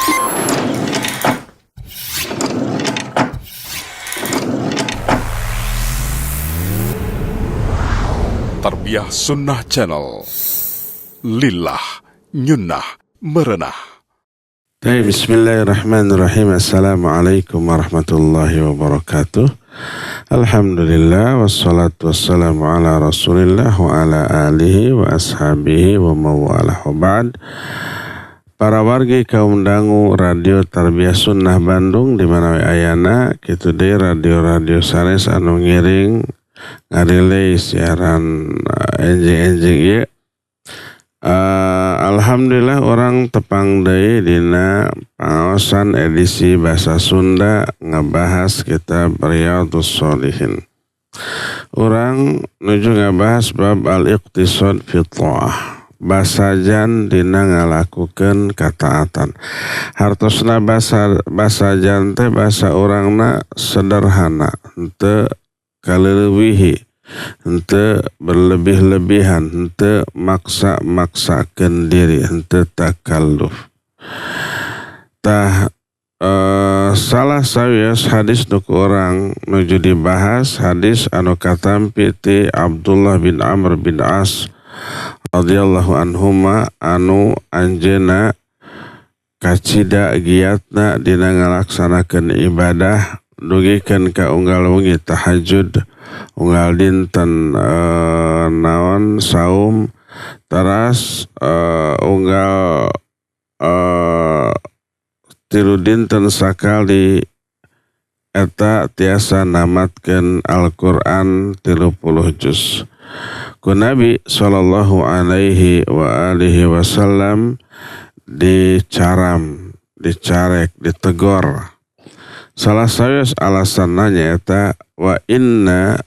Tarbiyah Sunnah Channel. Lillah, nyunnah, merenah. Bismillahirrahmanirrahim. Assalamualaikum warahmatullahi wabarakatuh. Alhamdulillah, wassalatu wassalamu ala rasulillah wa ala alihi wa ashabihi wa mawalah wa ba'd. Para wargi kaum dangu radio Tarbiyah Sunnah Bandung di mana ayana kitu deui radio-radio sanes anu ngiring ngarilei siaran enjing-enjing ieu. Alhamdulillah orang tepang deui dina pangaosan edisi bahasa Sunda ngebahas kitab Riyadhus Shalihin. Urang nuju ngabahas bab al-iqtisad fi tha'ah. Basajan dina ngalakukeun kataatan. Hartosna basajan teh basa urangna sederhana, henteu kaleuwih, henteu berlebih-lebihan, henteu maksa-maksakeun diri, henteu takalluf. Salah sawias hadis nu urang nuju dibahas hadis anu katampi ti Abdullah bin Amr bin As radhiyallahu anhuma anu anjeunna kacida giatna dina ngalaksanakeun ibadah dugikeun ka unggal wengi tahajud, unggal dinten naon saum, teras unggal tilu dinten sakali eta tiasa namatkeun Al-Qur'an 30 juz. Ku Nabi sallallahu alaihi wa alihi wasallam dicaram, dicarek, ditegor. Salah sawias alasanna eta wa inna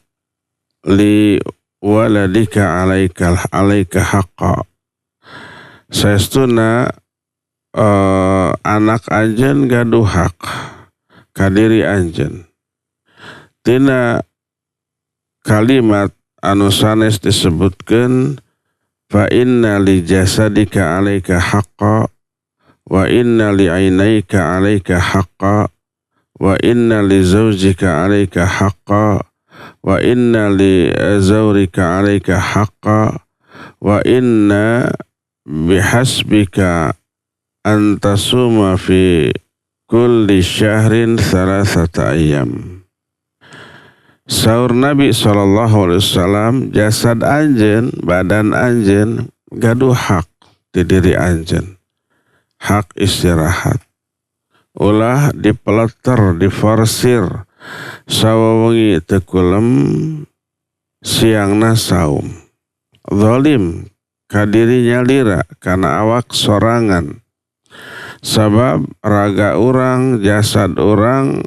li waladika alaika haqqa. Saestuna anak anjeun gaduh hak ka diri anjeun. Tina kalimat anu sanes disebutkeun fa inna li jasadika alaika haqqa wa inna li ainaika alaika haqqa wa inna li zawjika alaika haqqa wa inna li zawrika alaika haqqa wa inna bihasbika antasuma fi kulli syahrin 3 ayyam. Saur Nabi SAW, jasad anjeun, badan anjeun gaduh hak di diri anjeun, hak istirahat. Ulah dipeleter, diforsir sawawengi teu kulem, siangna saum. Zalim ka dirinya lira kana awak sorangan. Sabab raga urang, jasad urang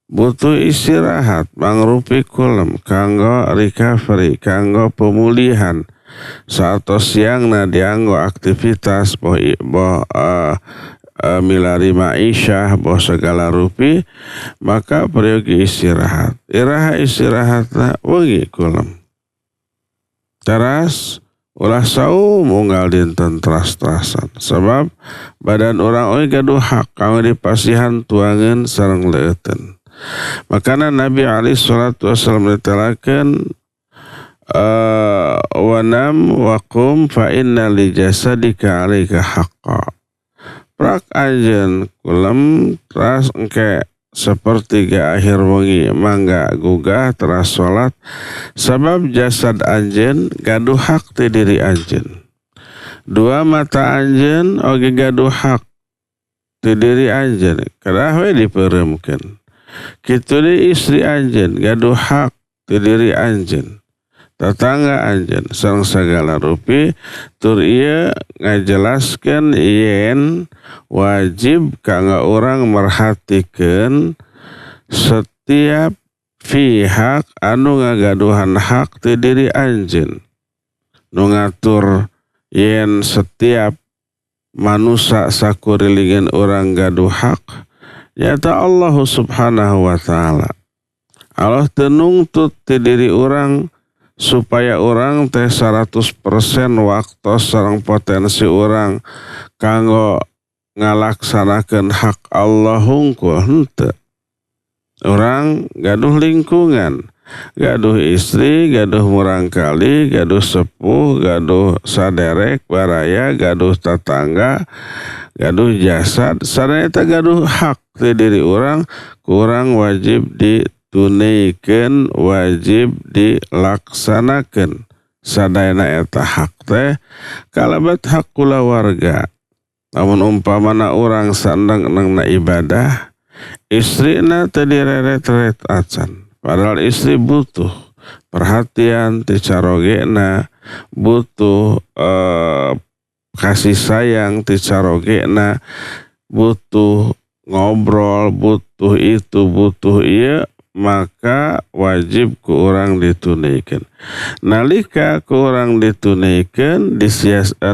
butuh istirahat, mangrupi kulem kanggo recovery, kanggo pemulihan. Satos siangna dianggo aktivitas milari ma'isyah boh segala rupi, maka periogi istirahat. Iraha istirahatna wengi kulem. Teras ulah saum unggal dinten teras-terasan. Sebab badan orang oge gaduh hak kanggo dipasihan tuangeun sareng leuteun. Makana Nabi alaihi salatu wasallam ditelakeun wanam waqum fa inna li jasadika alaika haqqa. Prak anjeun kulem teras engke sepertiga akhir wengi mangga gugah teras salat, sabab jasad anjeun gaduh hak ti diri anjeun. Dua mata anjeun oge gaduh hak ti diri anjeun, kedah we dipeureumkeun. Kitu deui istri anjeun gaduh hak ti diri anjeun, tetangga anjeun sareng sagala rupi. Tur ieu ngajelaskeun yen wajib kanggo urang merhatikeun setiap pihak anu ngagaduhan hak ti diri anjeun. Nu ngatur yen setiap manusia sakurilingan urang gaduh hak nyata Allah subhanahu wa ta'ala. Allah teu nungtut ti diri urang supaya orang teh 100% waktu sareng potensi orang kanggo ngalaksanakeun hak Allah hungkul henteu. Orang gaduh lingkungan, gaduh istri, gaduh murangkali, gaduh sepuh, gaduh saderek baraya, gaduh tetangga, gaduh jasad, sareta gaduh hak ti diri orang, kurang wajib ditunaikan, wajib dilaksanakan. Sadayana eta hak teh kalabat hak kulawarga. Namun umpamana orang sandang nangna ibadah, istrina teu direret-ret acan. Padahal istri butuh perhatian ti carogena, butuh kasih sayang ti carogena, butuh ngobrol, butuh itu, butuh ieu, maka wajib ku urang ditunaikan. Nalika ku urang ditunaikan,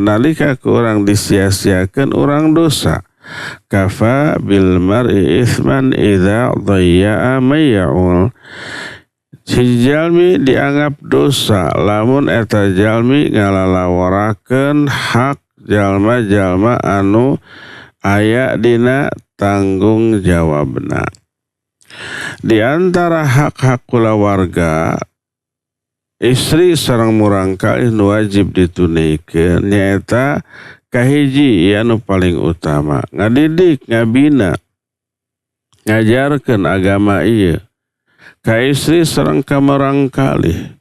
nalika ku urang disia-siakeun urang dosa. Kafa bil mar'i itsman idza dhayya'a mayya'ul. Si jalmi dianggap dosa lamun eta jalmi ngalalawarakeun hak jalma-jalma anu aya dina tanggung jawabna. Di antara hak-hak kulawarga, istri sareng murangkalih nu wajib ditunaikeun nyaeta kahiji anu paling utama, ngadidik, ngabina, ngajarkeun agama ieu ka istri sareng ka murangkalih.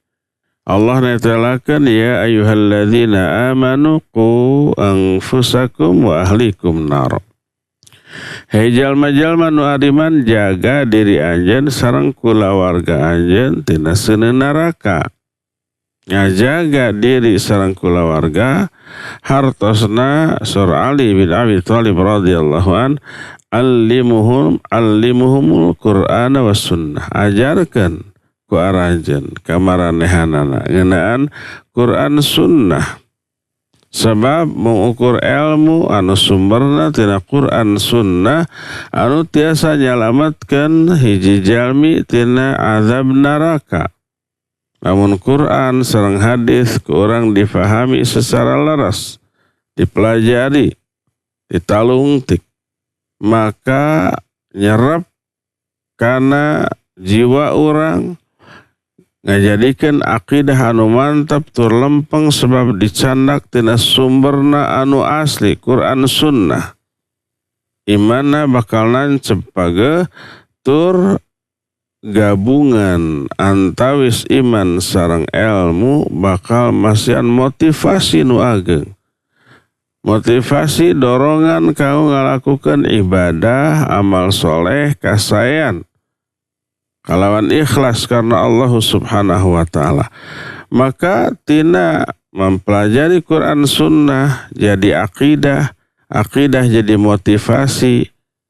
Allah netelakeun ya ayyuhalladzina amanu qu anfusakum wa ahlikum nar. Hei jalma-jalma nu adiman, jaga diri anjeun sareng kulawarga anjeun tina seuneu neraka. Ngajaga diri sareng kulawarga hartosna surah Ali bin Abi Thalib radhiyallahu an, allimuhumul Qur'ana was sunnah. Ajarkeun ku aranjeun ka maranehanana ngeunaan Qur'an sunnah. Sebab mengukur ilmu anu sumberna tina Qur'an sunnah anu tiasa nyalametkeun hiji jalmi tina azab neraka. Namun Quran sareng hadis ku urang difahami secara leres, dipelajari, ditalungtik, maka nyerep kana jiwa urang, ngajadikeun akidah anu mantap tur lempeng sebab dicandak tina sumberna anu asli Quran sunnah. Imanna bakal nancep page tur gabungan antawis iman sareng ilmu bakal masihan motivasi nu ageng. Motivasi dorongan kau ngalakukan ibadah, amal soleh, kasayan. Kalawan ikhlas karena Allah subhanahu wa ta'ala. Maka tina mempelajari Quran sunnah jadi akidah, akidah jadi motivasi,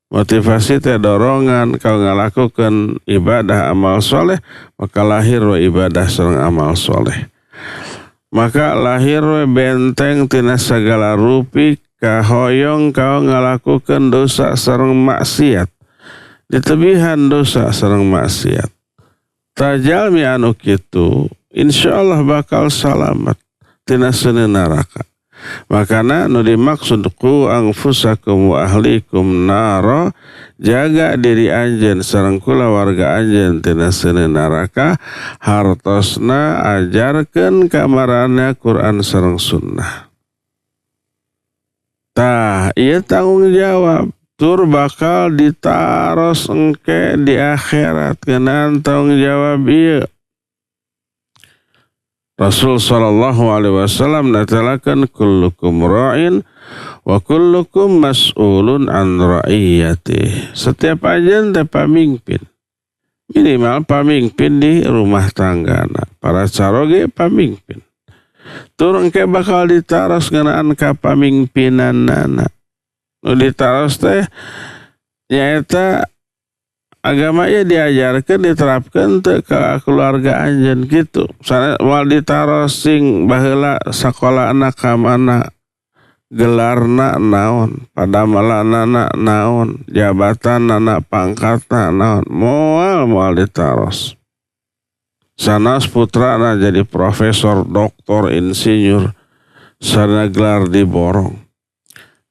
motivasi teh dorongan kau ngalakukan ibadah amal soleh, maka lahir ibadah sareng amal soleh. Maka lahir benteng tina segala rupi kahoyong kau ngalakukan dosa sareng maksiat. Ditebihan dosa sareng maksiat. Tajalmi anu kitu insyaallah bakal salamat tina seuneu neraka. Makana nu dimaksud qu anfusakum wa ahlikum naro, jaga diri anjeun sareng kulawarga anjeun tina seuneu neraka, hartosna ajarkeun ka marana Quran sareng sunnah. Tah ieu tanggung jawab tur bakal ditaros engke di akhirat keunaan tanggung jawab ieu. Rasul sallallahu alaihi wasallam natalakan kullukum ra'in wa kullukum mas'ulun an ra'iyati. Setiap anjeun teh pamimpin. Minimal pamimpin di rumah tanggana. Para caroge pamimpin. Turun ke bakal ditaros ngeunaan ka pamimpinanana. Nu ditaros teh nyaeta agama ieu diajarkeun diterapkeun teu ka keluarga anjeun kitu. Sana moal ditaros sing baheula sakolana ka mana, gelarna naon, padamelanana naon, jabatanna pangkatna naon, moal ditaros. Sanas putrana jadi profesor, doktor, insinyur, sana gelar diborong.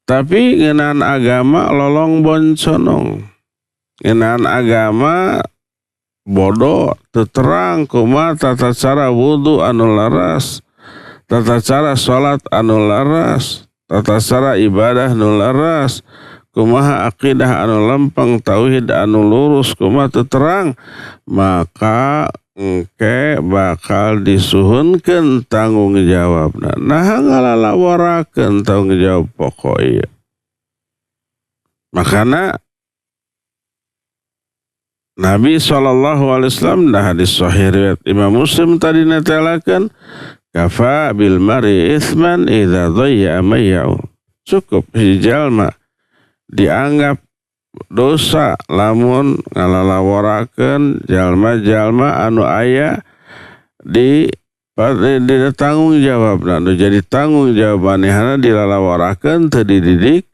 Tapi ngeunaan agama lolong bonconong. Ngeunaan agama bodoh, terang kumaha tata cara wudu anu laras, tata cara salat anu laras, tata cara ibadah anu laras, kumaha akidah anu lempeng, tauhid anu lurus, kumaha teu terang, maka engke bakal disuhunkeun tanggung jawabna. Nah ngalalaworakeun tanggung jawab pokok ieu. Makana Nabi SAW dah hadis sahih riwayat Imam Muslim tadi netelakeun, kafa bil mari itsman idza dhayya mayyau. Cukup si jalma dianggap dosa lamun ngalalaworakeun jalma-jalma anu aya di tanggung jawab. Nu jadi tanggung jawab manehna dilalaworakeun, teu dididik,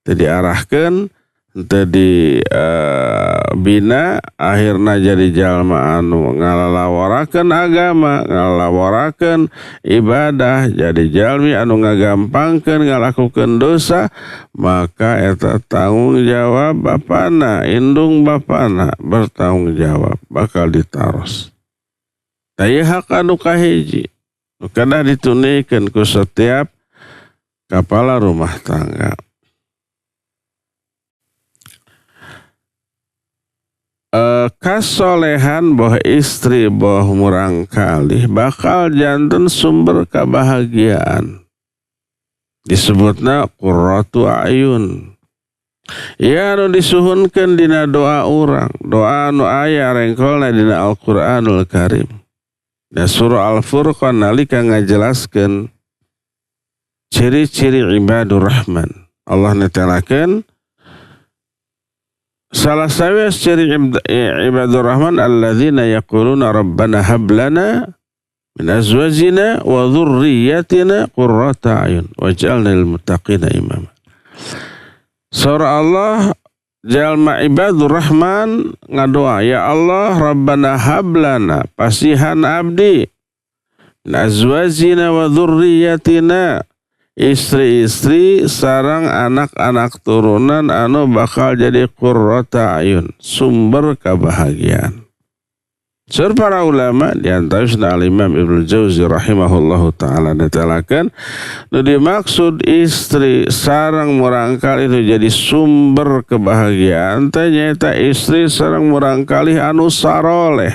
teu diarahkeun, teu dibina, akhirna jadi jalma anu ngalalaworakeun agama, ngalalaworakeun ibadah, jadi jalmi anu ngagampangkeun ngalakukeun dosa, maka eta tanggung jawab bapana, indung bapana bertanggung jawab, bakal ditaros. Taya hak anu kahiji nu kada ditunikeun ku setiap kepala rumah tangga. Kasolehan boh istri boh murangkalih bakal janten sumber kebahagiaan. Disebutna qurratu ayun. Ia anu disuhunkeun dina doa urang, doa anu aya rengkolna dina Al-Qur'anul Karim. Da surah Al-Furqan nalika ngajelaskeun ciri-ciri ibadur rahman. Allah netelakeun salah satu ciri ibadur rahman alladzina yaquluna rabbana hab lana min azwajina wa dhurriyyatina qurrata ayun waj'alna lil muttaqina imama. Surah Allah jalma ibadur rahman ngadoa, ya Allah rabbana hab lana pasihan abdi min azwajina wa dhurriyyatina, istri-istri sarang anak-anak turunan anu bakal jadi qurrata ayun, sumber kebahagiaan. Sur para ulama diantaranya Al-Imam Ibnu Jauzi rahimahullahu ta'ala netelakeun nu dimaksud istri sarang murangkalih itu jadi sumber kebahagiaan teh nyaeta istri sarang murangkalih anu saroleh.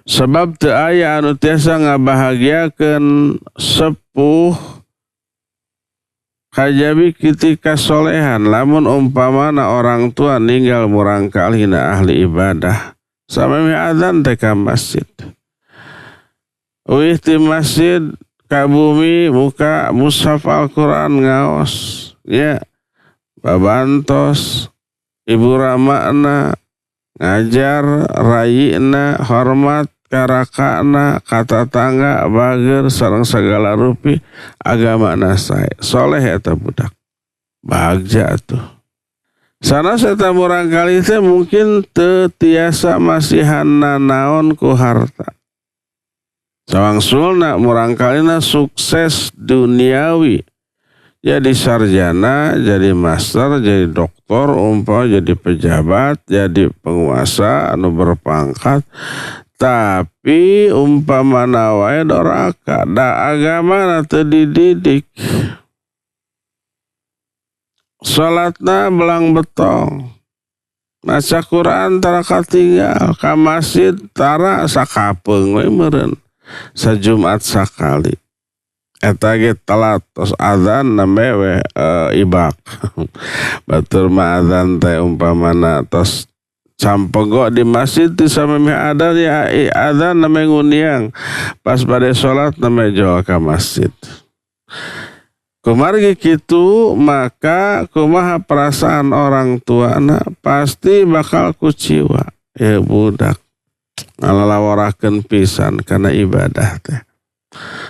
Sebab teu aya anu tiasa ngabahagiakeun sepuh kajabi ketika solehan. Lamun umpamana orang tua ninggal murangkalihna ahli ibadah sampai adzan teh ka masjid, uih ti masjid ka bumi buka mushaf Al-Qur'an ngaos ya, babantos ibu ramana ngajar rayina hormat karakana kata tangga bager sareng segala rupi agama sae soleh eta budak bagja atuh. Sanes eta murangkalih teh mungkin teu tiasa masihanna naon ku harta. Sawangsulna murangkalihna sukses duniawi, jadi sarjana, jadi master, jadi doktor, jadi pejabat, jadi penguasa anu berpangkat. Tapi umpamana wae doraka, da agama teu dididik. Salatna belang betong. Maca Quran tara katinggal, ka masjid tara sakapeung we meureun. Sajumat sakali. Eta ge telat tos adzan nambe we ibak. Batur mah adzan teh umpamana tos campego di masjid di samemeh adzan ya adzan nambe nguniang. Pas bade salat nambe joal ka masjid. Kumargi kitu maka kumaha perasaan orang tuana pasti bakal kuciwa. Ya budak ngalalaworakeun pisan kana ibadah teh.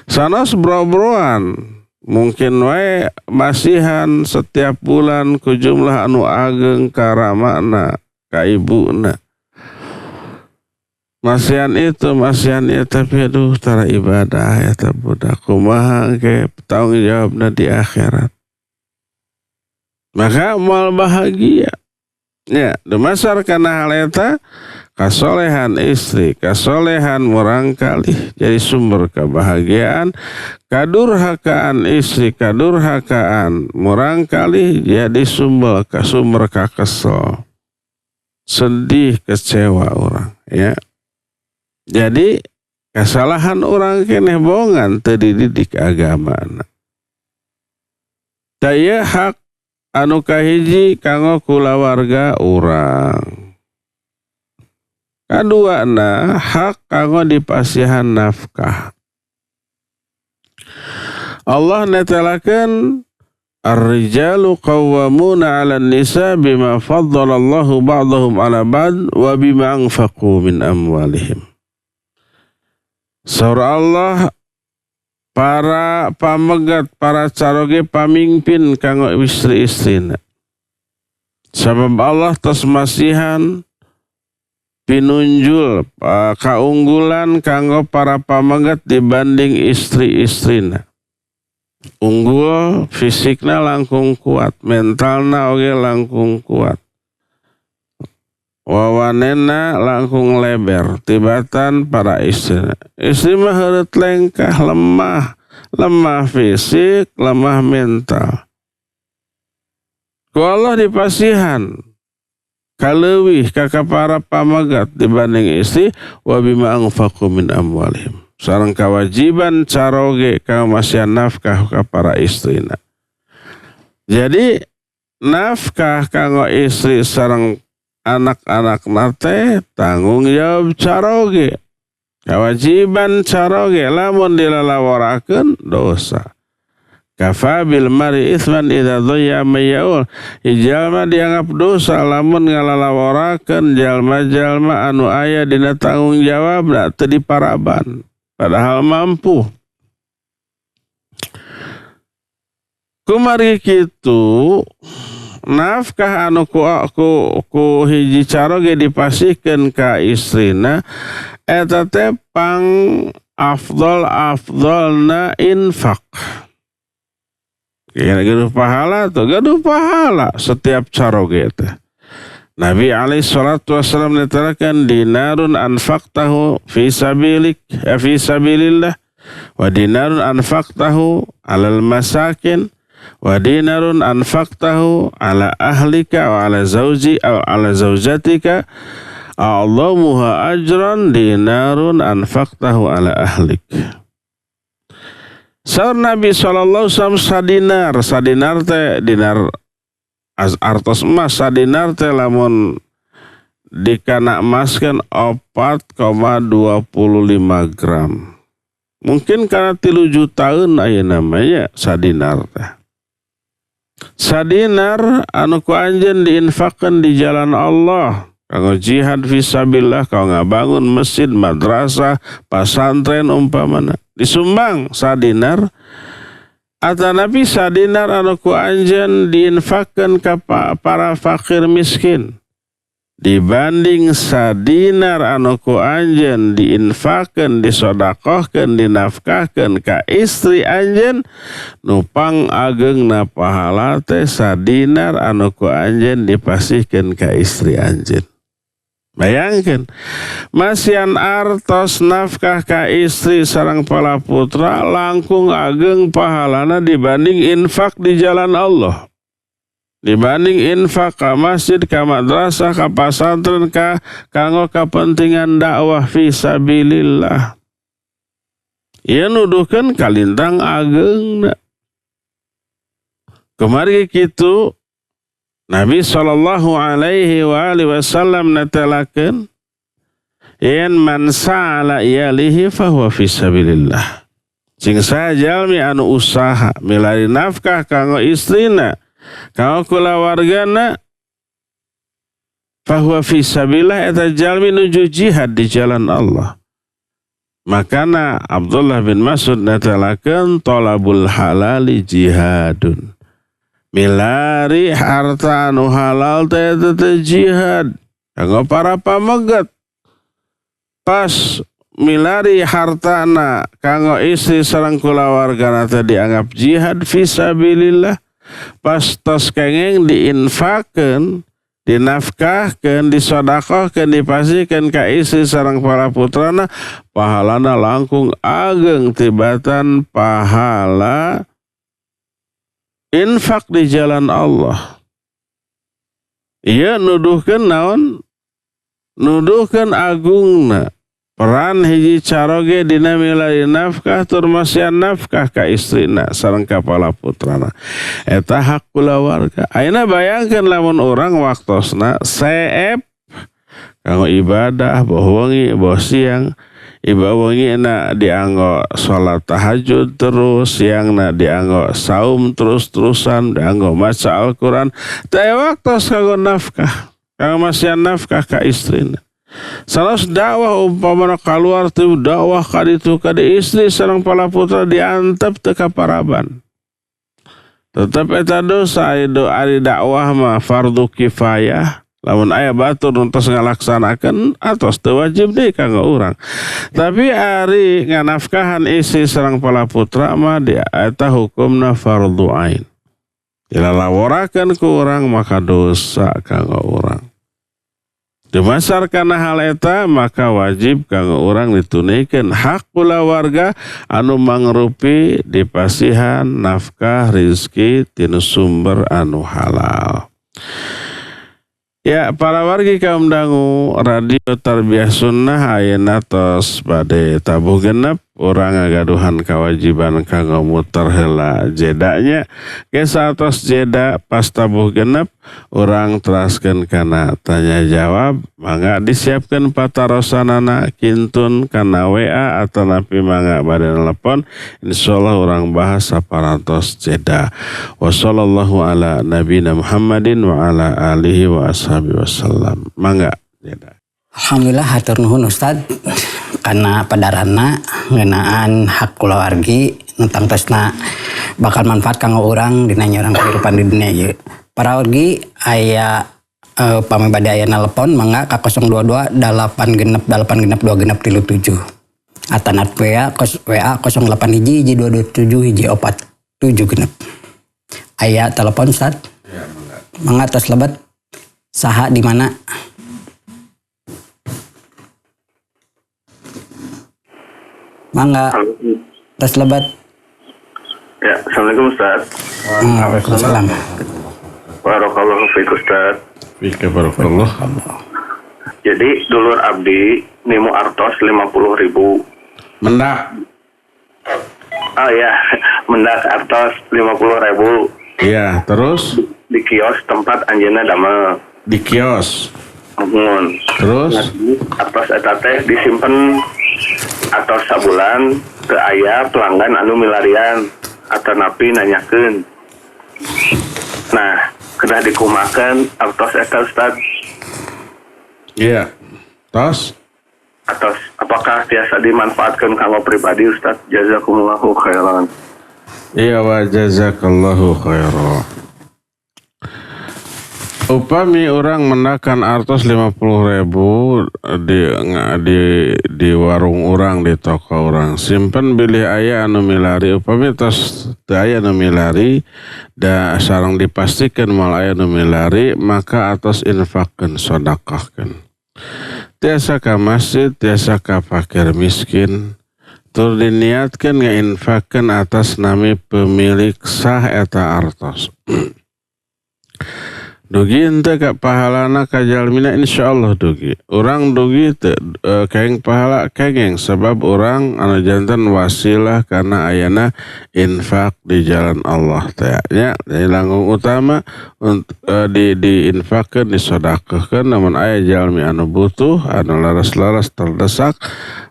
Sanos bro-broan mungkin wae masihan setiap bulan ku jumlah anu ageng ka ramana ka ibuna. masian itu tapi aduh tara ibadah eta budak kumaha ke tanggung jawabna di akhirat. Maka moal bahagia. Ya, dumasar kana hal eta kasolehan istri, kasolehan murangkalih jadi sumber kebahagiaan, kadurhakaan istri, kadurhakaan murangkalih jadi sumber kakesel. Sedih, kecewa orang, ya. Jadi kesalahan orang keneh bohongan teu dididik agamana. Daya hak anu kahiji kanggo kulawarga urang. Kaduana hak kanggo dipasihan nafkah. Allah netelakeun ar-rijalu qawwamuna 'alan nisa bima faddalallahu ba'dahum 'ala ba'd wa bima anfaqu min amwalihim. Surah Allah para pamegat, para caroge pamimpin kanggo istri-istrina. Sabab Allah tos masihan pinunjul kaunggulan kanggo para pamegat dibanding istri-istrina. Unggul fisikna langkung kuat, mentalna oge langkung kuat. Wawanena langkung leber tibatan para istri. Istri mah heureut lengkah, lemah fisik, lemah mental. Ku Allah dipasihan kaleuwih ka para pamagat dibanding istri wa bima anfaqu min amwalihim. Sareng kewajiban caroge kang masihan nafkah ka para istrina. Jadi nafkah kanggo istri sareng anak-anak nate tanggung jawab caroge, kewajiban caroge, lamun dilalawarakeun dosa. Kafa bil mari itsman idza dhayya mayaul. Jalma dianggap dosa lamun ngalalawarakeun jalma-jalma anu aya dina tanggung jawabna teu diparaban padahal mampu. Kumari kitu nafkah anu ku hiji caroge dipasihkeun ka istrina eta teh pang afdolna infak. Gaduh pahala atau gaduh pahala setiap caroge teh. Nabi alaihi salatu wasallam netelakeun dinarun anfaqtahu fi sabilillah wa dinarun anfaqtahu alal masakin wa dinarun anfaqtahu ala ahlika wa ala zawji aw ala zawjatika a'dhamuha ajran dinarun anfaqtahu ala ahlik. Saur Nabi sallallahu alaihi wasallam sadinar teh dinar artos emas, sadinar teh lamun dikana emaskeun 4,25 gram. Mungkin karena 3 jutaan aya namanya sadinar teh. Sadinar anu ku anjeun diinfakkeun di jalan Allah kanggo jihad fisabilillah, kanggo ngabangun masjid, madrasah, pasantren umpamana disumbang sadinar. Atanapi sadinar anu ku anjeun diinfakkeun ka para fakir miskin dibanding sadinar anu ku anjeun diinfakkeun, disodakohkeun, dinafkahkeun ka istri anjeun nupang ageungna pahala teh sadinar anu ku anjeun dipasihkeun ka istri anjeun. Bayangkeun masian artos nafkah ka istri sareng palaputra langkung ageung pahalana dibanding infak di jalan Allah. Dibanding infak ka masjid, ka madrasah, ka pasantren, ka kanggo kepentingan dakwah fisabilillah. Ieu nuduhkeun kalintang ageungna. Kumari kitu Nabi sallallahu alaihi wa alihi wasallam netelakeun yen man sa'ala yalihi fahuwa fisabilillah. Sing sajalmi anu usaha milari nafkah kanggo istrina, kanggo kulawargana, fahuwa fisabilillah eta jalmi nuju jihad di jalan Allah. Makana Abdullah bin Mas'ud netelakeun talabul halali jihadun. Milari harta anu halal teh jihad kanggo para pamegat. pas milari hartana kanggo istri sareng kulawargana teh dianggap jihad fisabilillah, pas tos kengeng diinfakkeun, dinafkahkeun, disodakohkeun, dipasihkeun ka istri sareng para putrana, pahalana langkung ageng tibatan pahala infak di jalan Allah. Ieu nuduhkeun naon? Nuduhkeun agungna peran hiji caroge dina milari nafkah tur masian nafkah ka istrina sareng ka pala putrana. Eta hak kulawarga. Ayeuna bayangkeun lamun urang waktosna seep kanggo ibadah boh wengi boh siang, ibadah wengi na dianggo salat tahajud terus, siangna dianggo saum terus-terusan, dianggo maca Al-Qur'an, teu waktos kanggo nafkah, kanggo masian nafkah ka istrina. Salas dakwah umpamana kaluar teu dakwah ka ditu ka di istri sareng pala putra diantep teu kaparaban. Tetep eta dosa ari dakwah mah fardu kifayah. Lamun aya batur nu tos ngalaksanakeun atos teu wajib deui kanggo urang. Tapi ari nganafkahan istri sareng pala putra mah dia eta hukumna fardu ain. Dilalaworakeun ku urang maka dosa kanggo urang. Dimasarkan hal eta maka wajib kanggo urang ditunikeun hak kulawarga anu mangrupi dipasihan nafkah rezeki tina sumber anu halal. Ya, para wargi kaum dangu radio Tarbiyah Sunnah ayeuna tos bade tabuh genep urang ngagaduhan kewajiban kanggo muter heula jedanya. Ge satos jeda pas tabuh genep urang teraskeun kana tanya jawab, mangga disiapkeun patarosanana kintun kana WA atau napi mangga bade telepon. Insyaallah urang bahas saparantos jeda. Wassallallahu ala nabiyina Muhammadin wa ala alihi wa ashabihi wasallam. Mangga jeda. Alhamdulillah hatur nuhun Ustad karena padarana ngeunaan hak kulawargi nu tangtosna bakal manfaat kanggo urang dina nyorang kehidupan di dunia ieu. Para wargi aya pamibade aya telepon mangga ka 022 8 genep 2 genep 37. Atanat WA 08 hiji 227 hiji 47 genep. Aya telepon Ustad? Ya, mangga tos lebat saha di mana? Mangga tos lebat. Ya, assalamualaikum Ustaz. Waalaikumsalam. Barakallahu fiik Ustaz. Fika barakallah. Jadi dulur abdi nimu artos 50.000. Mendak. Oh ya, mendak artos 50.000. Iya, terus Di kios tempat anjeunna damel. di kios. Mun. Terus Artos eta teh disimpen atau sabulan teu aya pelanggan anu milarian atau napi nanyakeun. Nah, kedah dikumakeun artos eta Ustaz. iya. Tos Atau apakah biasa dimanfaatkan kanggo pribadi Ustaz? Jazakumullahu khairan. iya wa jazakallahu khairan. Upami orang menakan artos 50.000 di warung orang, di toko orang, simpen bilih aya anu milari. Upami tos teu aya anu milari da sareng dipastikan mal aya anu milari, maka atos infakkeun, sedekahkeun. Tiasa ka masjid, tiasa ka fakir miskin, tur diniatkeun ngainfakkeun atas nami pemilik sah eta artos. Dugi ente ka pahalana ka jalmina insyaallah dugi. Urang dugi teu kengeng pahala kengeng sebab urang anu janten wasilah kana ayana infak di jalan Allah teh nya. Jadi langkung utama di infakkeun, disedekahkeun namun aya jalmi anu butuh, anu laras-laras terdesak,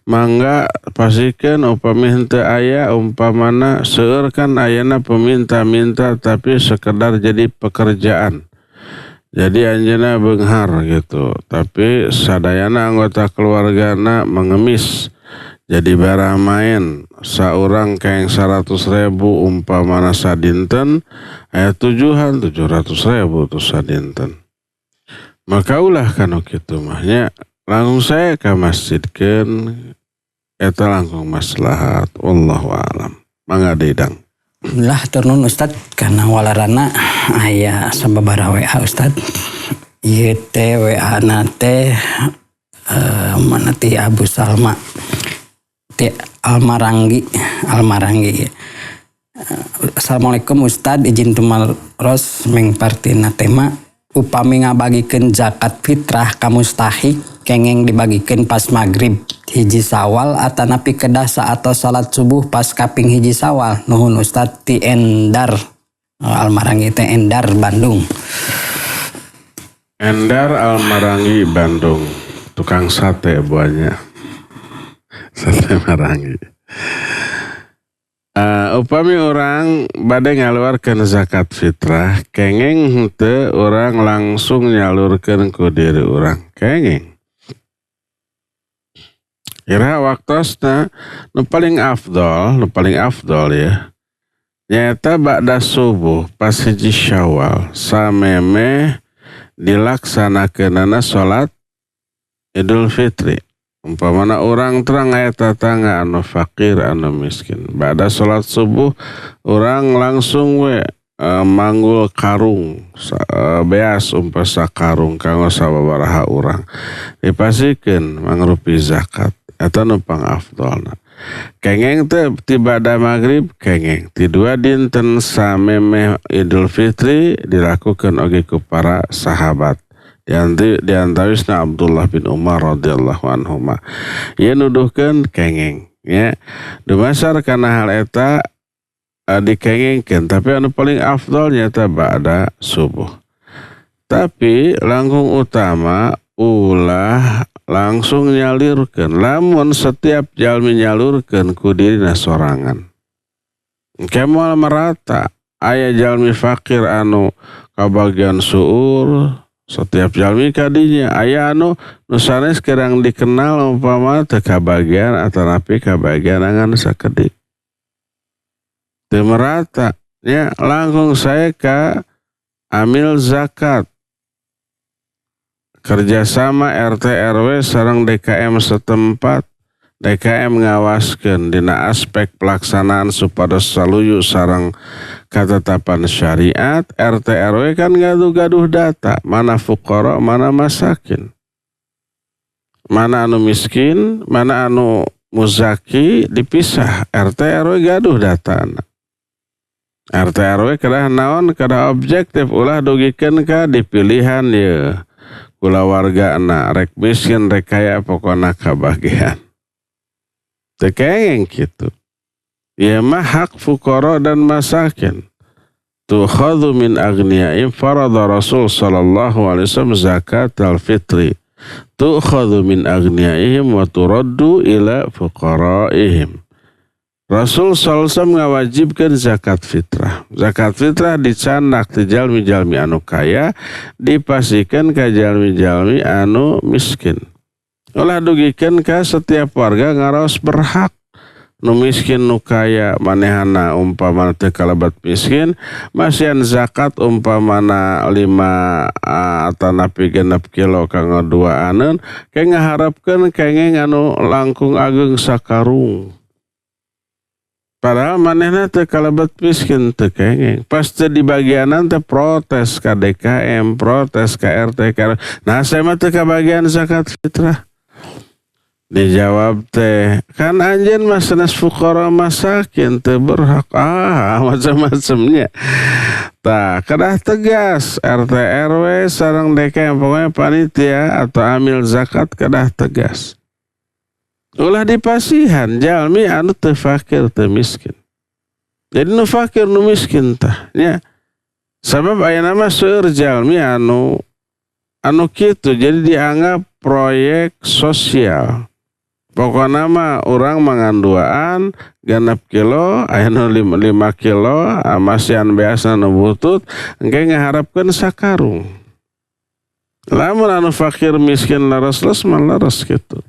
mangga pasikeun upami henteu aya umpamana seueur kan ayana peminta-minta tapi sekedar jadi pekerjaan. Jadi anjeunna beunghar gitu, tapi sadayana anggota keluargana mengemis jadi bara main. Saurang kengeng 100.000 umpamana sadinten aya tujuhan 700.000 tuh sadinten. Maka ulah kanu kitu mah nya langsung saya ke masjidkeun eta langkung maslahat wallahu alam. Mangga Dedang. Lah turun Ustad karena walarana aya sababaraha WA Ustad. Ieu teh WA na teh mana ti Abu Salma ti Almaranggi. Assalamualaikum Ustad, izin tumaros mengpartina tema upami ngabagikeun zakat fitrah ka mustahik kengeng dibagikeun pas maghrib hiji Sawal atanapi kedah saat salat subuh pas kaping hiji Sawal. Nuhun Ustad ti Endar Almarangi teh Endar Bandung. Endar Almarangi Bandung, tukang sate buahnya. Sate Marangi. Upami orang bade ngaluarkeun zakat fitrah, kengeng henteu orang langsung nyalurkeun ku diri orang. Kengeng. Kira waktosna nu paling afdol ya. Nyata ba'da subuh pas hiji Syawal sameme dilaksanakeunana salat Idul Fitri. Umpamana orang terang aya tatangga anu fakir anu miskin. Ba'da salat subuh orang langsung manggul karung beas umpasa karung kanggo sababaraha urang. Dipasikeun mangrupi zakat eta nu pangafdolna. Kengeng teh ti ba'da maghrib kengeng. Ti dua dinten samemeh Idul Fitri dilakukan oge ku para sahabat. Di antawisna Abdullah bin Umar radhiyallahu anhuma. Ieu nuduhkeun kengeng ya. Dumasar kana hal eta dikengengkeun, tapi anu paling afdol nyata ba'da subuh. Tapi langkung utama ulah langsung nyalurkeun. Lamun setiap jalmi nyalurkeun ku dirina sorangan. Kemal merata aya jalmi fakir anu kabagian suur, setiap jalmi kadinya aya anu nu sanes kerang dikenal umpama teu kabagian atanapi kabagian angan sakedik. Teu merata nya langkung saya ka amil zakat. Kerjasama RT RW sareng DKM setempat. DKM ngawaskeun dina aspek pelaksanaan supados saluyu sareng ketetapan syariat. RT RW kan gaduh-gaduh data mana fuqara mana masakin, mana anu miskin mana anu muzaki dipisah. RT RW gaduh datana. RT RW kedah naon kedah objektif ulah dugikeun ka dipilihan ye kula wargana rek miskin rek kaya pokona kabagian. Tekengeng gitu. Ya mah hak fuqara dan masakin. Tukhadhu min agniyaim farada Rasul sallallahu alaihi wasallam zakat al-fitri. Tukhadhu min agniyaihim wa turaddu ila fuqaraihim. Rasul sallallahu alaihi wasallam ngawajibkeun zakat fitrah. Zakat fitrah dicanak ti jalmi-jalmi anu kaya, dipasikeun ka jalmi-jalmi anu miskin. Ulah dugikeun ka setiap warga ngaraos berhak. Nu miskin nu kaya manehana umpamana teu kalabat miskin masihan zakat umpamana 5 atanapi 6 kilo kanggo duaaneun keng ngaharapkeun kengeng anu langkung ageng sakarung. Padahal manehna teu kalabat miskin teu kengeng. Pas teu dibagianan teh protes ka DKM, protes ka RT ka. Nah saya mah teu kabagian zakat fitrah. Dijawab teh kan anjeun mah sanes fuqara masakin teu berhak macam-macamnya. Tah kedah tegas RT RW sareng DKM pokoknya panitia atau amil zakat kedah tegas. Ulah dipasihan jalmi anu teu fakir teu miskin. Jadi nu fakir nu miskin tah nya. Sabab aya nama seueur jalmi anu kitu jadi dianggap proyek sosial. Pokoknya mah orang manganduaan 6 kilo, aya 5 kilo, masihan biasa nu butut, engke ngaharapkeun sakarung. Lamun anu fakir miskin laras-laras mah laras kitu.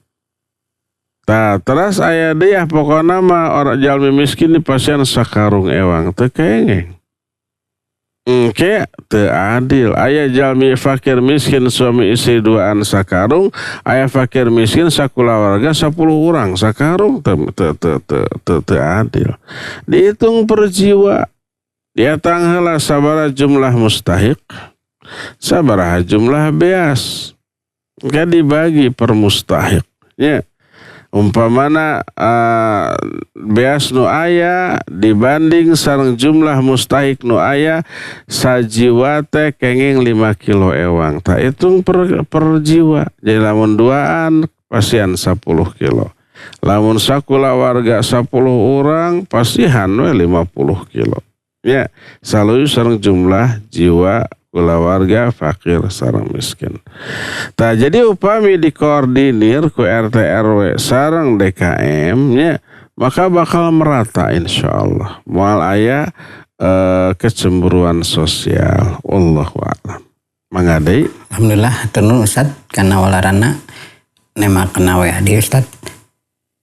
Tah terus aya deui pokoknya mah orang jalmi miskin dipasihan sakarung ewang teu kengeng. Engke teu adil. Aya jalmi fakir miskin suami istri duaan sakarung, aya fakir miskin sakulawarga 10 orang sakarung, teu adil. Dihitung per jiwa. Diatang heula sabaraha jumlah mustahik, sabaraha jumlah beas. Engke dibagi per mustahik. Ya. Umpamana beas nu aya dibanding sareng jumlah mustahik nu aya sajiwa teh kenging 5 kilo ewang. Tak hitung per jiwa. Jadi lamun duaan pasian 10 kilo. Lamun sakulawarga 10 orang pasihan we 50 kilo. Ya, selalu sareng jumlah jiwa kulawarga fakir sareng miskin. Tah jadi upami dikoordinir ku RT RW sareng DKM nya, maka bakal merata insyaallah. Moal aya kecemburuan sosial. Wallahu a'lam. Mangga deui. Alhamdulillah tenun Ustad kana walarana nemakeun we hadi Ustad.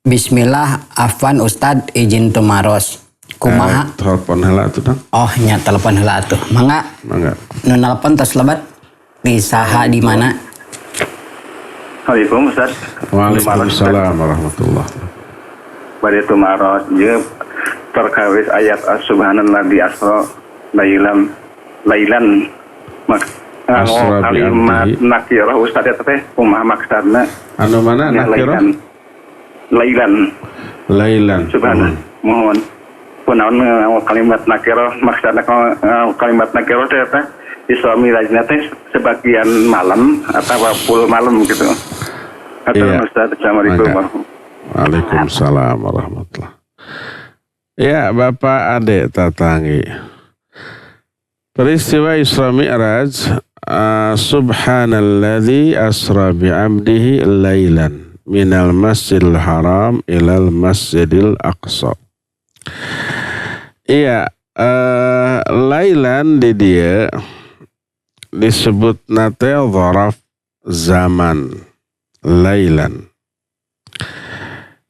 Bismillah afwan Ustad izin tumaros. Kumaha? Telepon heula atuh Dang. Oh nya telepon heula atuh. Mangga. Nu nelpon tos lebat di saha di mana? Assalamualaikum Ustaz. Waalaikumsalam warahmatullahi. Bade tumaros jeung terkawis ayat subhanallah di asra lailan mak kalimat nakirah Ustaz eta teh kumaha maksudna? Anu mana nakirah? Lailan. Subhanallah. Mohon punaon kalimat nakirah maksudna kalimat nakirah teh eta Isra Mi'rajna teh sebagian malam atau full malam gitu. Iya. Ustaz, assalamualaikum. Waalaikumsalam warahmatullahi. Ya, Bapak Ade Tatangi. Peristiwa Isra Mi'raj, subhanalladzi asra bi'abdihi lailan minal masjidil haram ilal masjidil aqsa. Iya, lailan di dia disebut nate dzaraf zaman lailan.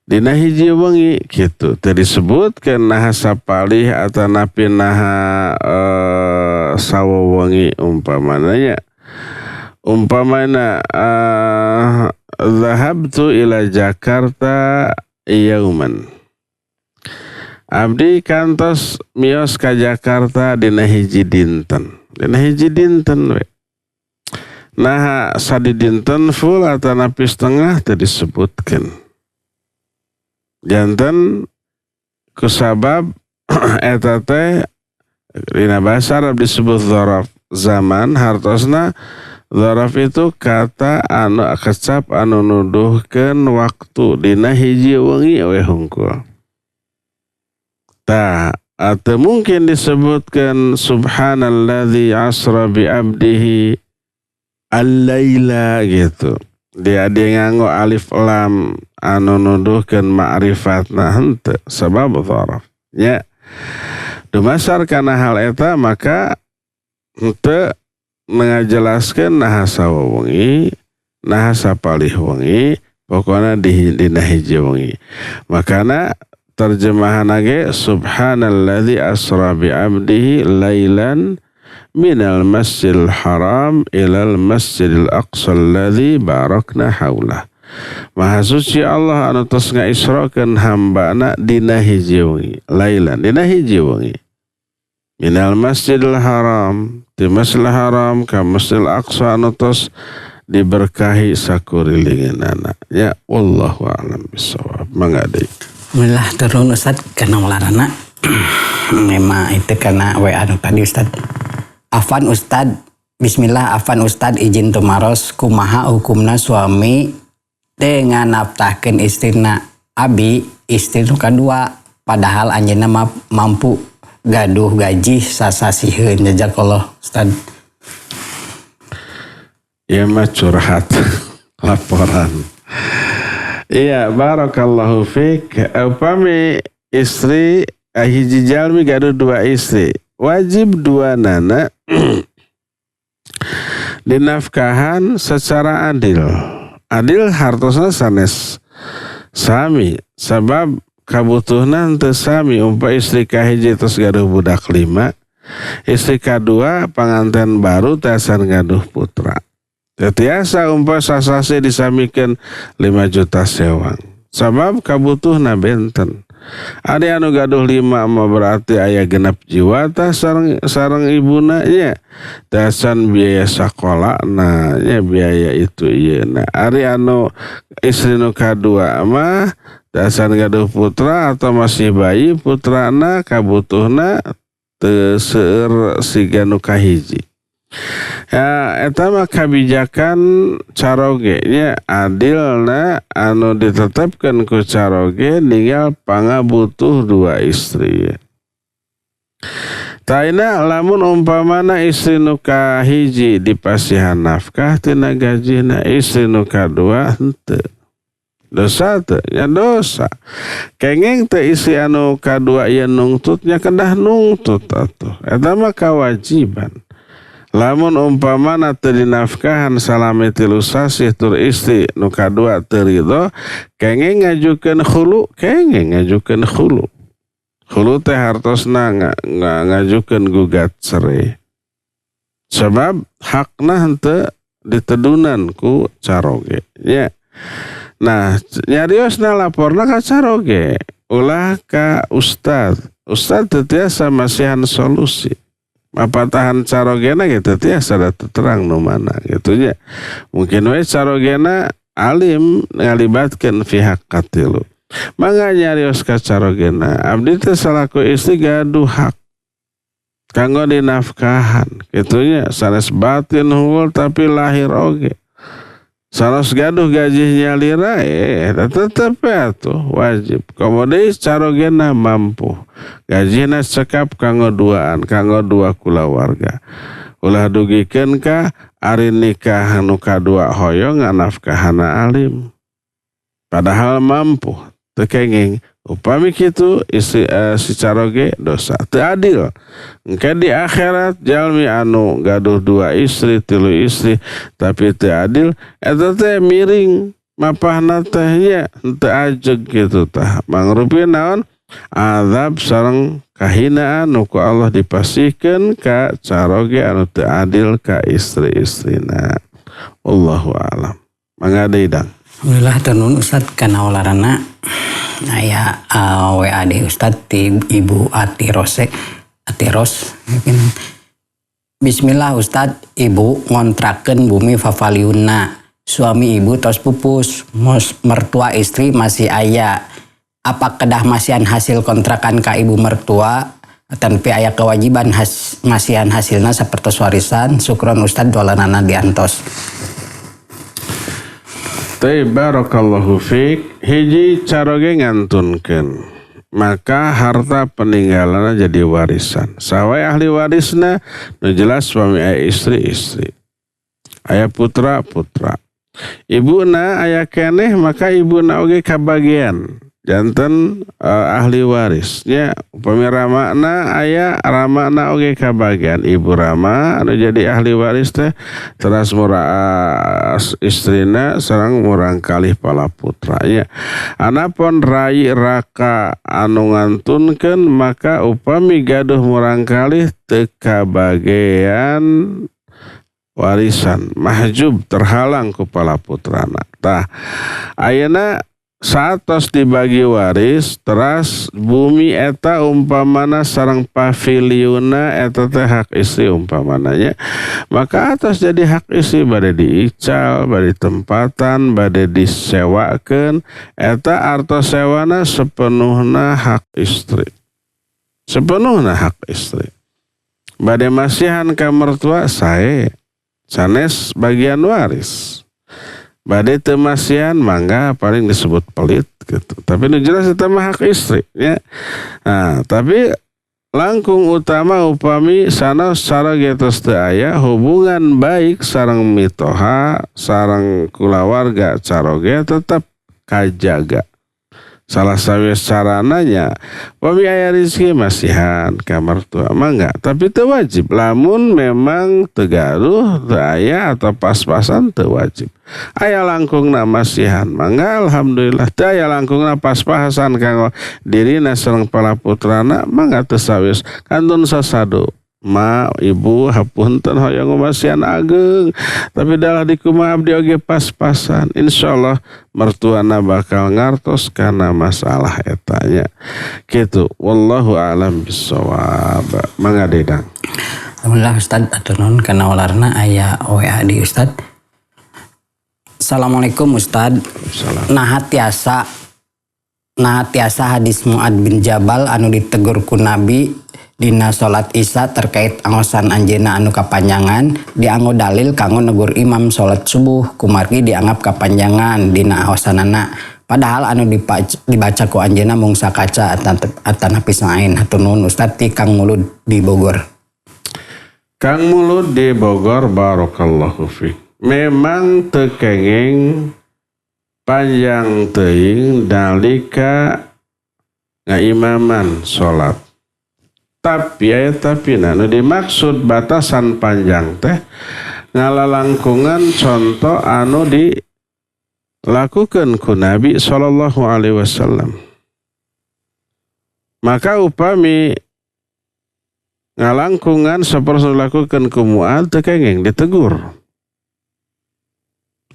Dina hiji wengi kitu teu disebutkeun naha sapalih atanapi naha sawa wengi umpamana zahabtu ila Jakarta yauman. Abdi kantos mios ka Jakarta dina hiji dinten. Dina hiji dinten we. Nah sadi dinten full atanapi setengah teu disebutkeun. Janten kusabab eta teh dina basa Arab disebut dzaraf zaman, hartosna dzaraf itu kata anu kecap anu nuduhkeun waktu dina hiji wengi we hungkul. Tah atau mungkin disebutkan subhanalladzi asra bi abdihi al-laila gitu. Dia nganggo alif lam anu nuduhkeun ma'rifatna henteu sabab dzaraf. Nya dumasar kana hal eta maka henteu ngajelaskeun naha sawa wengi, naha sapalih wengi, pokona dina hiji wengi. Makana terjemahan lagi subhanalladzi asra bi abdihi lailan minal masjidil haram ilal masjidil aqsa alladzi barakna haulah. Maha suci Allah anu tos ngaisrakeun hambana dina hiji wengi lailan dina hiji wengi minal masjidil haram ti masjidil haram ka masjidil aqsa anu tos diberkahi sakurilingeunana. Ya wallahu a'lam bissawab. Mangga deui. Alhamdulillah turun Ustad karena walarana memang itu karena WA tadi Ustad. Afan Ustad, bismillah afan Ustad izin tumaros kumaha hukumna suami dengan naftahkeun istrina abi istri nu kadua padahal anjeunna mampu gaduh gaji sasasieun jazakallah Ustad. Ya mah curhat laporan. Iya, barakallahu fiik. Upami istri hiji jalmi gaduh dua istri, wajib dua nana dinafkahan secara adil. Adil hartosna sanes sami, sabab kabutuhna henteu sami. Umpama istri kahiji tos gaduh budak 5, Istri kedua panganten baru teasan gaduh putra. Tetiasa umpah sasase disamikeun 5 juta sewang. Sabab kabutuhna benten. Ari anu gaduh 5 mah berarti aya 6 jiwa tah sareng ibuna nya. Teasan biaya sakolana nya biaya itu ieu. Nah, ari anu istri nu kadua mah teasan gaduh putra atau masih bayi putrana kabutuhna teu seueur siga nu kahiji. Ya, eta mah kabijakan caroge nya adilna anu ditetapkeun ku caroge ninggal pangabutuh 2 istri. Taina lamun umpamana istri nu kahiji dipasihan nafkah tina gajina, istri nu kadua henteu. Dosa teu? Ya dosa. Kenging teu istri anu kadua ieu nungtutnya kedah nungtut atuh. Eta mah kawajiban. Lamun umpamana teu dinafkahan salami 3 sasih tur istri nu kadua teu ridho, kenging ngajukeun khulu, kenging ngajukeun khulu. Khulu teh hartosna ngajukeun gugat cerai. Sebab hakna henteu ditedunan ku caroge. Ya. Nah, nyariosna laporna ka caroge, ulah ka ustad. Ustad teu tiasa masihan solusi. Mapatahan carogena gitu tiasa da terang nu mana gitu nya. Mungkin we carogena alim ngalibatkeun pihak katilu. Mangga nyarios ka carogena, abdi teh salaku istri gaduh hak kanggo dinafkahan kitu nya, sanes batin hungkul tapi lahir oge. Sanes gaduh gaji nyalira tetep atuh wajib. Komode carogena mampu. Gajina cekap kanggo 2an, kanggo 2 kulawarga. Ulah dugikeun ka ari nikah nu kadua hoyong nganafkahana alim. Padahal mampu teu kenging. Upami kitu si caroge dosa teu adil. Engke di akhirat jalmi anu gaduh 2 istri 3 istri tapi teu adil eta teh miring mapahna teh nya henteu ajeg kitu tah. Mangrupi naon? Azab sareng kahinaan nu ku Allah dipasihkeun ka caroge anu teu adil ka istri-istrina. Wallahu a'lam. Mangga deui dang. Alhamdulillah tenun Ustad kana olarana aya WA di Ustad ti Ibu Atiros. Bismillah Ustad, ibu ngontrakeun bumi Fafaliuna. Suami ibu tos pupus, mertua istri masih aya. Apa kedah masihan hasil kontrakan ka ibu mertua tanpa aya kewajiban masihan hasilna sapertos warisan? Syukron Ustad dolanana diantos. Barakallahu fiik. Hiji caroge ngantunkeun, maka harta peninggalan jadi warisan. Sawae ahli warisna nu jelas suami aya istri-istri, aya putra-putra. Ibuna aya keneh maka ibuna oge kabagian janten ahli warisnya. Upami ramana aya ramana oge kabagian. Ibu rama anu jadi ahli waris teh teras istrina sareng murang kalih pala putranya. Anapun rai raka anu ngantunkeun maka upami gaduh murang kalih teu kabagian warisan, mahjub terhalang ku pala putrana. Tah ayeuna satos dibagi waris teras bumi eta umpamana sareng paviliuna eta teh hak istri umpamananya, maka atas jadi hak istri bade diical, bade tempatan, bade disewakeun, eta artos sewana sepenuhna hak istri, sepenuhna hak istri. Bade masihan ka mertua sae sanes bagian waris. Bade teu masihan mangga paling disebut pelit gitu. Tapi nu jelas eta mah hak istri ya. Nah, tapi langkung utama upami sanos cara getos teu aya hubungan baik sareng mitoha sareng kulawarga caroge tetap kajaga. Salah sawis carananya upami aya rezeki masihan ka mertua mangga, tapi teu wajib. Lamun memang teu gaduh teu aya atau pas-pasan teu wajib. Aya langkungna masihan mangga alhamdulillah, teu aya langkungna pas-pasan kanggo dirina sareng pala putrana mangga teu sawis kantun sasado Ma, ibu, hapunten hoyong masian ageng. Tapi dalah di kumaha abdi oge pas-pasan. Insyaallah mertuana bakal ngartos karena masalah etanya. Gitu. Wallahu a'lam bissawab. Mangga Dedang. Alhamdulillah Ustad, atur nuhun kana walarna aya WA di Ustad. Assalamualaikum Ustad. Nah tiasa hadis Mu'ad bin Jabal anu ditegur ku Nabi dina salat Isya terkait angosan anjeunna anu kapanjangan dianggo dalil kanggo negur imam salat subuh kumargi dianggap kapanjangan dina aosanana padahal anu dibaca ku anjeunna mung sakaca atanapi saen. Hatur nuhun Ustad ti Kang Mulud di Bogor. Kang Mulud di Bogor, barakallahu fiik. Memang teu kenging panjang teuing dalika ngaimaman salat. Tapi nu dimaksud batasan panjang teh ngalalangkungan contoh anu dilakukan ku Nabi sallallahu alaihi wasallam. Maka upami ngalangkungan seperti dilakukan ku Mu'ad teu kenging ditegur.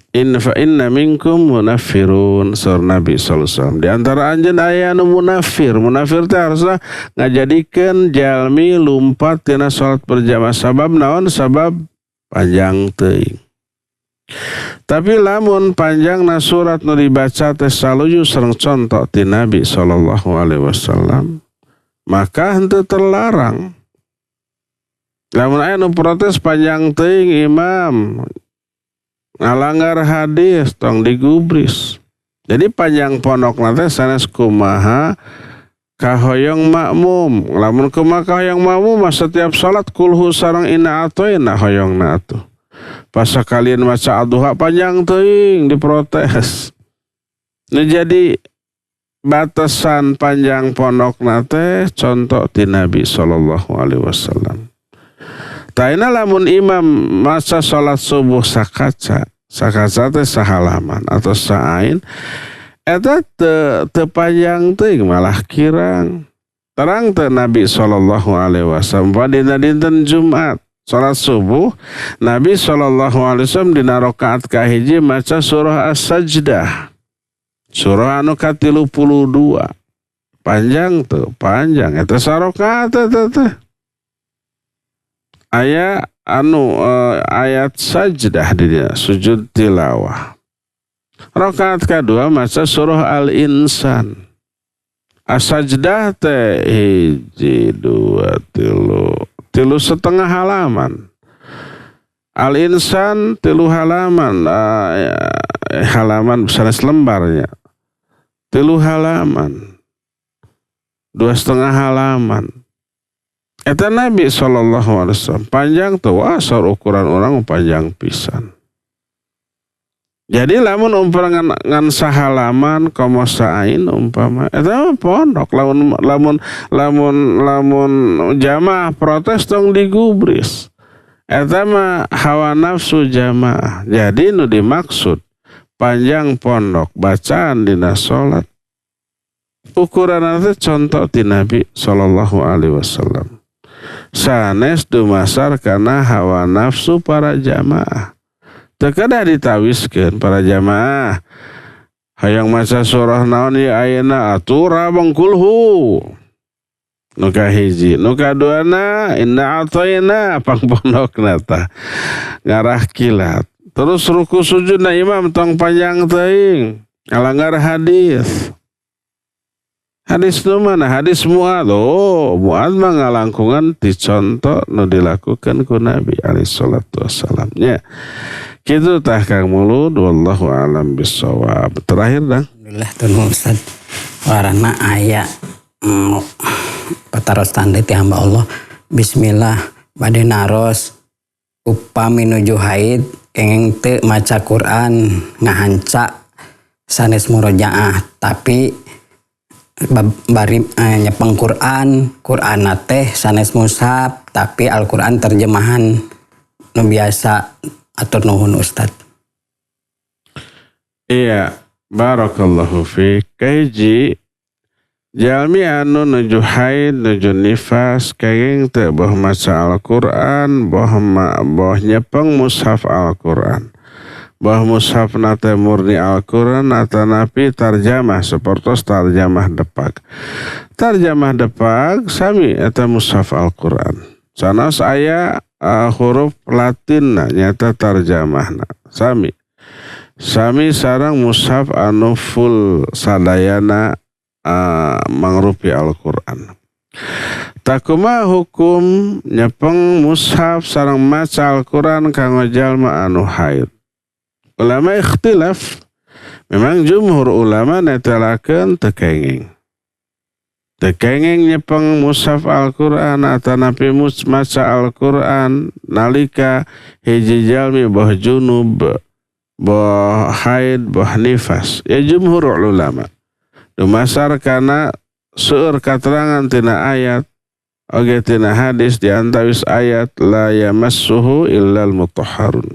Inna minkum munaffirun, sur Nabi sallallahu alaihi wasallam. Di antara anjeun aya anu munafir. Munafir teh harusna ngajadikeun jalmi lumpat tina salat berjamaah. Sabab naon? Sabab panjang teuing. Tapi lamun panjangna surat nu dibaca teh saluju sareng contoh ti Nabi sallallahu alaihi wasallam, maka henteu terlarang. Lamun aya nu protes panjang teuing imam ngalanggar hadis tong digubris. Jadi panjang pondok nanti sanes kumaha kahoyong makmum. Lamun kumaha kahoyong makmum setiap salat kulhu sareng inna atoina hoyongna atuh. Pas sekalian maca ad-duha panjang teuing diprotes. Nah jadi batasan panjang pondok nate contoh ti Nabi sallallahu alaihi wasallam. Taina lamun imam masa salat subuh sakaca teh sahalaman atau saain eta teu panjang teuing malah kirang. Terang teh Nabi sallallahu alaihi wasallam dina dinten Jumat salat subuh Nabi sallallahu alaihi wasallam dina rakaat kahiji maca surah As-Sajdah. Surah anu ka-32. Panjang teu? Panjang eta sarakaat teh. Ayat sajdah di dia sujud tilawah. Rakaat kedua maca surah Al-Insan. As-Sajdah teh hiji dua tilu setengah halaman. Al-Insan 3 halaman. Halaman sanes lembarnya 3 halaman. 2,5 halaman. Eta Nabi sallallahu alaihi wasallam panjang tuh asal ukuran orang panjang pisan. Jadi lamun umpama ngan sahalaman komo saain umpama eta pondok lamun jamaah protes tong digubris. Eta mah hawa nafsu jamaah. Jadi nu dimaksud panjang pondok bacaan dina salat ukuran teh contoh ti Nabi sallallahu alaihi wasallam. Sanes dumasar karena hawa nafsu para jamaah. Tekadah ditawiskeun para jamaah. Hayang maca surah naon ieu ayeuna atura bangkulhu. Nu kahiji, nu kaduana inna atoina pangpondokna tah. Ngarah kilat. Terus ruku sujudna imam tong panjang teuing. Ngalanggar hadis. Hadis nu mana? Hadis Mu'ad. Mu'ad mah ngalangkungan dicontoh nu dilakukan ku Nabi alaihi salatu wassalam. Ya. Kitu tah Kang Mulud, wallahu a'lam bissawab. Terakhir dah. Alhamdulillah tuh Ustaz. Warana aya pataros tanda ti hamba Allah. Bismillah bade naros upami nuju haid kenging teu maca Quran ngahanca sanes murojaah tapi bari nyepeng Quran teh sanes mushaf tapi Al-Quran terjemahan nu biasa. Atur nuhun Ustad. Iya, barakallahu fiik. Kahiji jalmi anu nuju haid nuju nifas kenging teu boh maca Al-Qur'an boh nyepeng mushaf Al-Qur'an boh mushaf nate murni Al-Qur'an atanapi tarjamah sapertos tarjamah depag sami eta mushaf Al-Qur'an sanes aya huruf Latin nyata tarjamahna sami sareng mushaf anu full sadayana mangrupi Al-Qur'an. Takuma hukum nyepeng mushaf sareng maca Al-Qur'an kanggo jalma anu haid. Ulama ikhtilaf, memang jumhur ulama netelakeun teu kenging. Teu kenging nyepeng mushaf Al-Qur'an atanapi maca Al-Qur'an nalika hiji jalmi boh junub, boh haid, boh nifas. Ya jumhur ulama. Dumasar kana seueur katerangan tina ayat oge tina hadis di antawis ayat la yamassuhu illal mutahharun.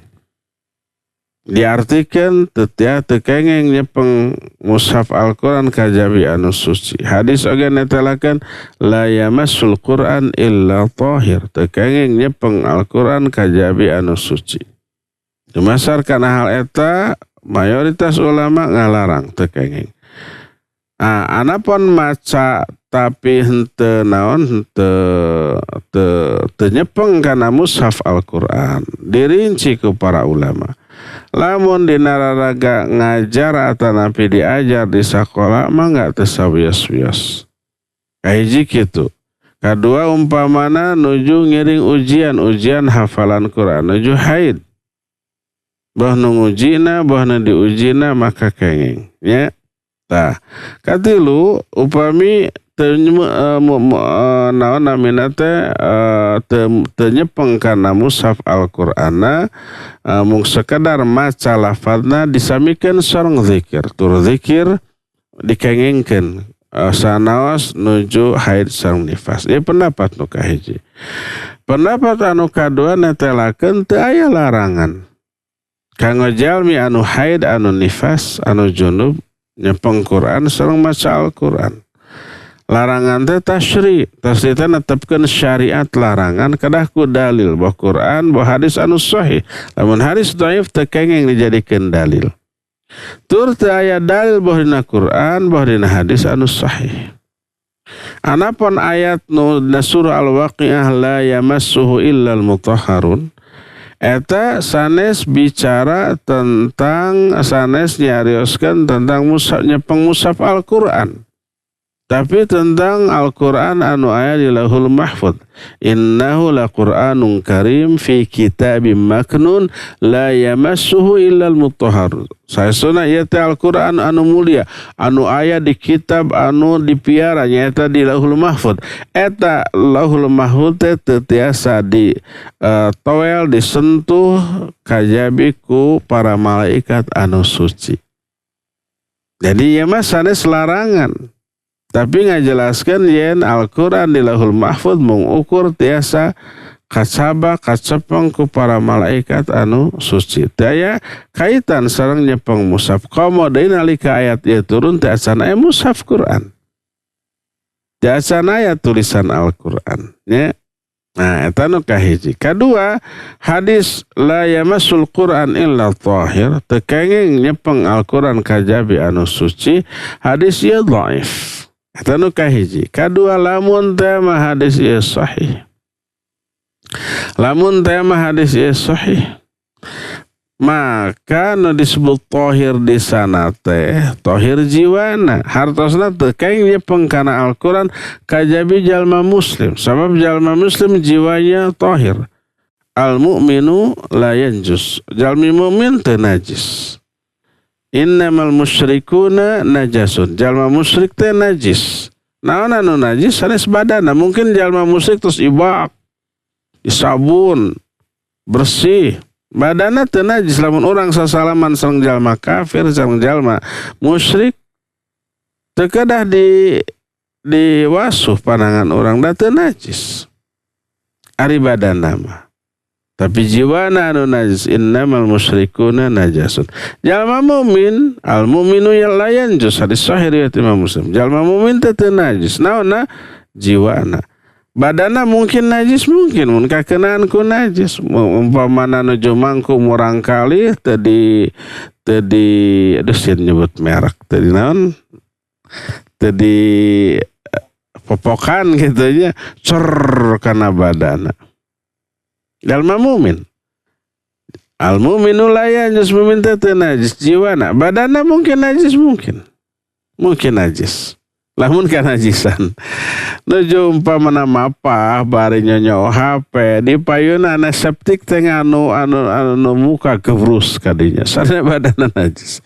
Diartikeun teu kenging nyepeng mushaf Al-Qur'an kajabi anu suci. Hadis oge netelakeun la yamassul Qur'an illa tahir. Teu kenging nyepeng Al-Qur'an kajabi anu suci. Dumasar kana hal eta mayoritas ulama ngalarang teu kenging. Anapun maca tapi henteu naon teu nyepeng kana mushaf Al-Qur'an dirinci ku para ulama. Lamun dina raraga ngajar atanapi diajar di sakola mah enggak teu sawios-wios. Kahiji kitu. Kadua umpamana nuju ngiring ujian hafalan Qur'an nuju haid. Boh nu ngujina boh nu diujina maka kenging nya. Tah, katilu upami teu naon namina teh teu nyepeng kana mushaf Al-Qur'anna mung sekedar maca lafazna disamikeun sareng zikir. Tur zikir dikengingkeun sanaos nuju haid sareng nifas. Ieu pendapat nu kahiji. Pendapat anu kadua netelakeun teu aya larangan kanggo jalmi anu haid anu nifas anu junub nyepeng Quran sareng maca Al-Qur'an. Larangan teh tasyri, tasri teh netepkeun syariat larangan kadah ku dalil boh Quran boh hadis anu sahih. Lamun hadis dhaif teu kenging dijadikeun dalil. Tur teu aya dalil boh dina Quran boh dina hadis anu sahih. Anapun ayat nu dina surah Al-Waqiah la yamassuhu illal mutahharun eta sanes bicara tentang sanes nyarioskeun tentang mushaf nyepeng mushaf Al-Qur'an. Tapi tentang Al-Qur'an anu aya di Lauhul Mahfuz. Innahu laqur'anun karim fi kitabim maknun la yamassuhu illal mutahharun. Saesuna ieu teh Al-Qur'an anu mulia, anu aya di kitab anu dipiara nyaeta di Lauhul Mahfuz. Eta Lauhul Mahfuz teh teu tiasa di toel disentuh kajabi ku para malaikat anu suci. Jadi ieu mah sanes larangan. Tapi ngajelaskeun yen Al-Qur'an di Lauhul Mahfuz mung ukur tiasa kacaba kacepeng ku para malaikat anu suci. Daya kaitan sareng nyepeng mushaf. Komo deui nalika ayat ieu turun teh acan aya mushaf Qur'an. Teh acan aya tulisan Al-Qur'an nya. Nah, eta nu kahiji. Kadua, hadis la yamassul Qur'an illa tahir, teu kenging nyepeng Al-Qur'an kajabi anu suci. Hadis ieu dhaif. Eta nu kahiji. Kadua, lamun teh mah hadis ieu sahih. Lamun teh mah hadis ieu sahih, maka nu disebut tahir di sana teh tahir jiwana. Hartosna teu kenging nyepeng kana Al-Qur'an kajabi jalma muslim. Sabab jalma muslim jiwanya tahir. Al-mu'minu la yanjus. Jalmi mukmin teu najis. Innamal musyrikuna najasun. Jalma musyrik teh najis. Naon anu najis sanes badana. Mungkin jalma musyrik terus ibak, disabun, bersih. Badana teu najis. Lamun urang sasalaman sareng jalma kafir sareng jalma musyrik teu kedah diwasuh pandangan urang da teu najis. Ari badana mah. Tapi jiwana anu najis, innamal musyrikuna najasun. Jalma mumin, al muminu la yanjus, hadis sahih riwayat Imam Muslim. Jalma mumin teh teu najis, naonna jiwana. Badana mungkin najis, mungkin mun kakenaan ku najis. Umpamana nuju mangku murang kali tadi aduh sih nyebut merek tadi naon tadi popokan gitu aja cor kana badana. Jalma mumin, al muminu la yanjus, mumin teh teu najis jiwana. Badana mungkin najis, mungkin najis. Lamun kanajisan nuju umpamana mapah bari nyonyo HP di payuna antiseptik teh anu muka gebrus kadinya sareng badana najis.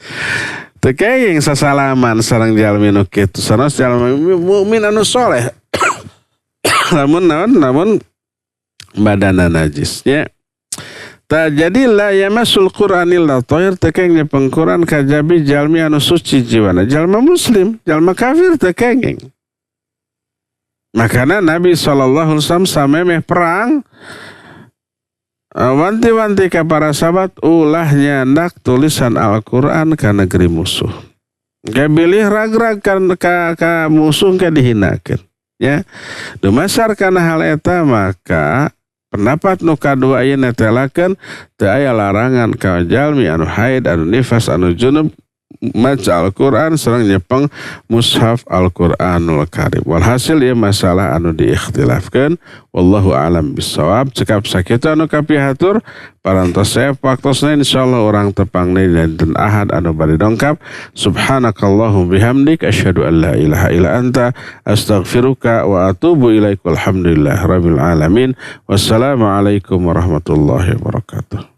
Teu kenging sasalaman sareng jalmi nu kitu, sanes jalmi mukmin anu soleh. Lamun badana najis ya. Jadi la yamasul Qur'anil latahir tekeng nyepeng Quran kajabi jalmi anu suci jiwana. Jalma muslim, jalma kafir tekeng. Makanya Nabi SAW samemeh perang wanti-wanti ka para sahabat ulah nyandak tulisan Al-Quran ka negeri musuh. Gabilih rag-rag ka musuh ka dihinakeun. Ya. Dumasar kana hal eta maka pendapat nu kadua ieu netelakeun teu aya larangan ka jalmi anu haid, anu nifas, anu junub maca Al-Quran sareng nyepeng mushaf Al-Quranul Karim. Walhasil ieu masalah anu diikhtilafkeun, wallahu a'lam bissawab. Cekap sakitu anu kapihatur parantos waktosna insyaallah urang tepang dinten Ahad anu bari dongkap. Subhanakallahumma bihamdik asyhadu an la ilaha illa anta astaghfiruka wa atubu ilaik. Walhamdulillahirabbil alamin. Wassalamualaikum warahmatullahi wabarakatuh.